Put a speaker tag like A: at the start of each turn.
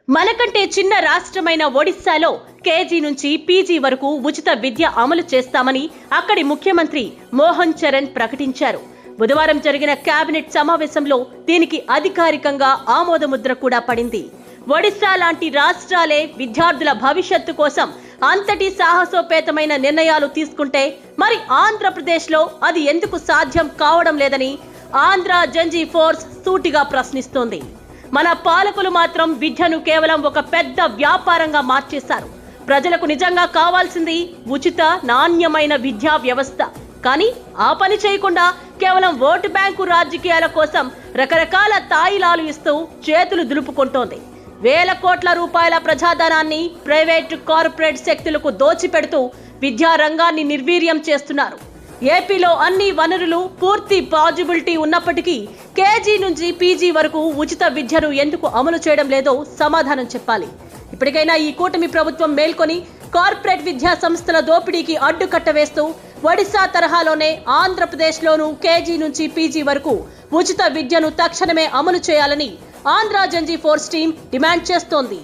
A: మనకంటే చిన్న రాష్ట్రమైన ఒడిశాలో కేజీ నుంచి పీజీ వరకు ఉచిత విద్య అమలు చేస్తామని అక్కడి ముఖ్యమంత్రి మోహన్ చరణ్ ప్రకటించారు. బుధవారం జరిగిన కేబినెట్ సమావేశంలో దీనికి అధికారికంగా ఆమోదముద్ర కూడా పడింది. ఒడిశా లాంటి రాష్ట్రాలే విద్యార్థుల భవిష్యత్తు కోసం అంతటి సాహసోపేతమైన నిర్ణయాలు తీసుకుంటే మరి ఆంధ్రప్రదేశ్లో అది ఎందుకు సాధ్యం కావడం లేదని ఆంధ్ర జంజీ ఫోర్స్ సూటిగా ప్రశ్నిస్తోంది. మన పాలకులు మాత్రం విద్యను కేవలం ఒక పెద్ద వ్యాపారంగా మార్చేశారు. ప్రజలకు నిజంగా కావాల్సింది ఉచిత నాణ్యమైన విద్యా వ్యవస్థ. కానీ ఆ పని చేయకుండా కేవలం ఓటు బ్యాంకు రాజకీయాల కోసం రకరకాల తాయిలాలు ఇస్తూ చేతులు దులుపుకుంటోంది. వేల కోట్ల రూపాయల ప్రజాధనాన్ని ప్రైవేటు కార్పొరేట్ శక్తులకు దోచిపెడుతూ విద్యా రంగాన్ని నిర్వీర్యం చేస్తున్నారు. ఏపీలో అన్ని వనరులు పూర్తి పాజిబిలిటీ ఉన్నప్పటికీ కేజీ నుంచి పీజీ వరకు ఉచిత విద్యను ఎందుకు అమలు చేయడం లేదో సమాధానం చెప్పాలి. ఇప్పటికైనా ఈ కూటమి ప్రభుత్వం మేల్కొని కార్పొరేట్ విద్యా సంస్థల దోపిడీకి అడ్డుకట్ట వేస్తూ ఒడిశా తరహాలోనే ఆంధ్రప్రదేశ్లోనూ కేజీ నుంచి పీజీ వరకు ఉచిత విద్యను తక్షణమే అమలు చేయాలని ఆంధ్ర జంజీ ఫోర్స్ టీం డిమాండ్ చేస్తోంది.